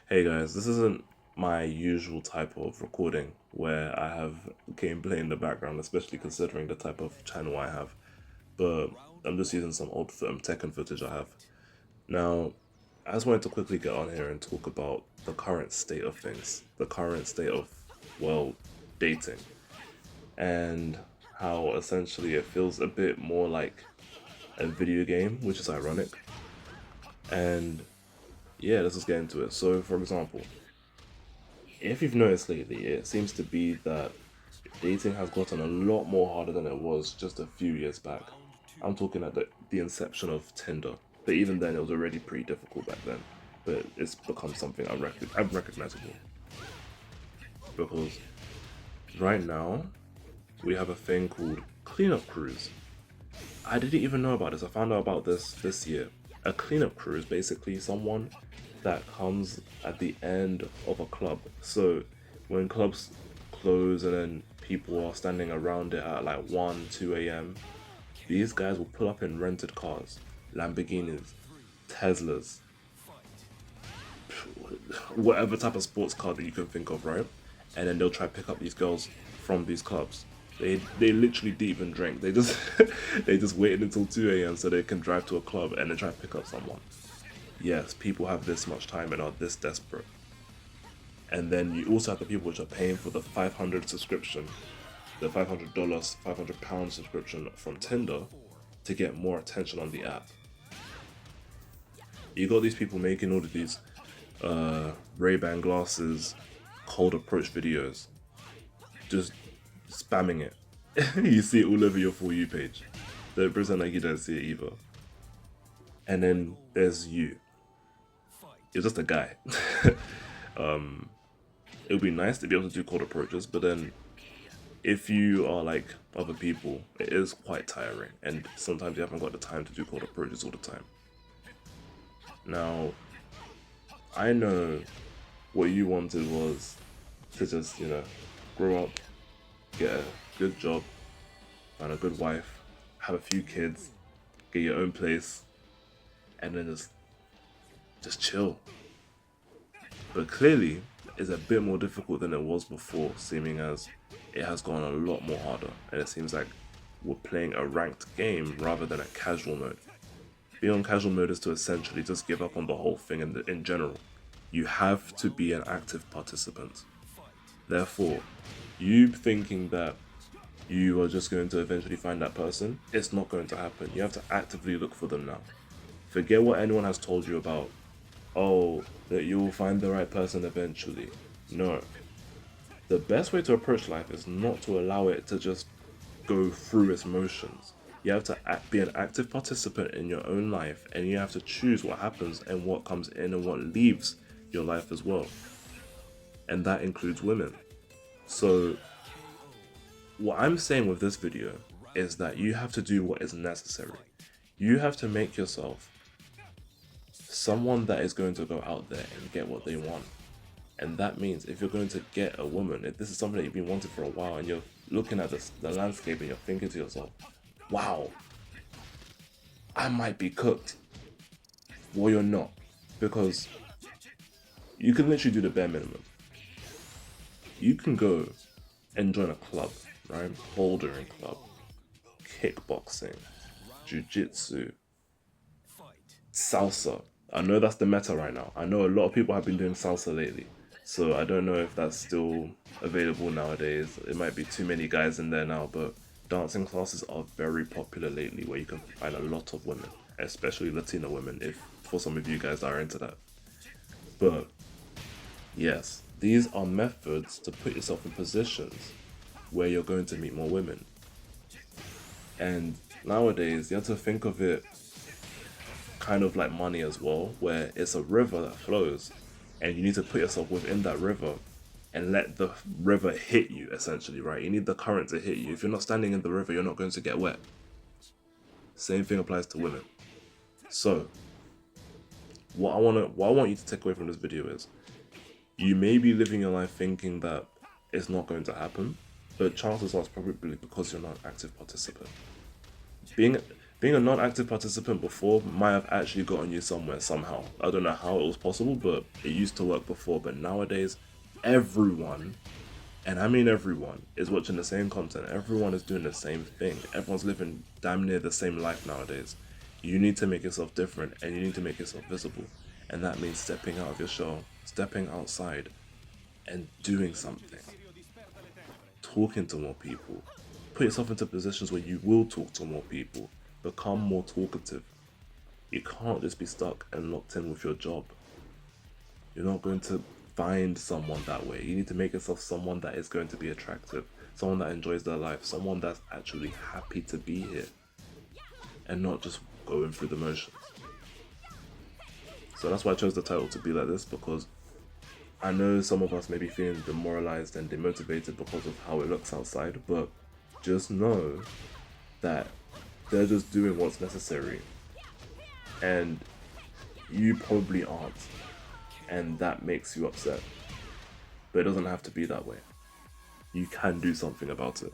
Hey guys, this isn't my usual type of recording where I have gameplay in the background, especially considering the type of channel I have. But I'm just using some old Tekken footage I have. Now, I just wanted to quickly get on here and talk about the current state of things, the current state of, well, dating, and how essentially it feels a bit more like a video game, which is ironic. And yeah, let's just get into it. So, for example, if you've noticed lately, it seems to be that dating has gotten a lot more harder than it was just a few years back. I'm talking at the inception of Tinder, but even then it was already pretty difficult back then. But it's become something unrecognizable because right now we have a thing called cleanup crews. I didn't even know about this. I found out about this year. A cleanup crew is basically someone that comes at the end of a club. So when clubs close and then people are standing around it at like 1, 2 a.m., these guys will pull up in rented cars, Lamborghinis, Teslas, whatever type of sports car that you can think of, right? And then they'll try to pick up these girls from these clubs. They literally didn't even drink. They just they just waited until 2 a.m. so they can drive to a club and then try to pick up someone. Yes, people have this much time and are this desperate. And then you also have the people which are paying for the 500 subscription, the $500, £500 subscription from Tinder to get more attention on the app. You got these people making all of these Ray-Ban glasses, cold approach videos, just spamming it. You see it all over your For You page. Don't pretend like you don't see it either. And then there's you. You're just a guy. It would be nice to be able to do cold approaches, but then if you are like other people, it is quite tiring, and sometimes you haven't got the time to do cold approaches all the time. Now, I know what you wanted was to just, grow up, get a good job, find a good wife, have a few kids, get your own place, and then just chill. But clearly, it's a bit more difficult than it was before, seeming as it has gone a lot more harder, and it seems like we're playing a ranked game rather than a casual mode. Being on casual mode is to essentially just give up on the whole thing in general. You have to be an active participant. Therefore, you thinking that you are just going to eventually find that person, it's not going to happen. You have to actively look for them now. Forget what anyone has told you about, oh, that you will find the right person eventually. No. The best way to approach life is not to allow it to just go through its motions. You have to be an active participant in your own life, and you have to choose what happens and what comes in and what leaves your life as well. And that includes women. So, what I'm saying with this video is that you have to do what is necessary. You have to make yourself someone that is going to go out there and get what they want. And that means if you're going to get a woman, if this is something that you've been wanting for a while and you're looking at the landscape and you're thinking to yourself, wow, I might be cooked. Well, you're not. Because you can literally do the bare minimum. You can go and join a club, right? Bouldering club, kickboxing, jiu-jitsu, salsa. I know that's the meta right now. I know a lot of people have been doing salsa lately. So I don't know if that's still available nowadays. It might be too many guys in there now, but dancing classes are very popular lately where you can find a lot of women, especially Latina women, if for some of you guys are into that. But yes, these are methods to put yourself in positions where you're going to meet more women. And nowadays, you have to think of it kind of like money as well, where it's a river that flows, and you need to put yourself within that river and let the river hit you, essentially, right? You need the current to hit you. If you're not standing in the river, you're not going to get wet. Same thing applies to women. So, what I want you to take away from this video is, you may be living your life thinking that it's not going to happen, but chances are it's probably because you're not an active participant. Being Being a non-active participant before might have actually gotten you somewhere somehow. I don't know how it was possible, but it used to work before. But nowadays, everyone, and I mean everyone, is watching the same content. Everyone is doing the same thing. Everyone's living damn near the same life nowadays. You need to make yourself different and you need to make yourself visible. And that means stepping out of your shell, stepping outside, and doing something. Talking to more people. Put yourself into positions where you will talk to more people. Become more talkative. You can't just be stuck and locked in with your job. You're not going to find someone that way. You need to make yourself someone that is going to be attractive, someone that enjoys their life, someone that's actually happy to be here and not just going through the motions. So that's why I chose the title to be like this, because I know some of us may be feeling demoralized and demotivated because of how it looks outside, but just know that they're just doing what's necessary. And you probably aren't. And that makes you upset. But it doesn't have to be that way. You can do something about it.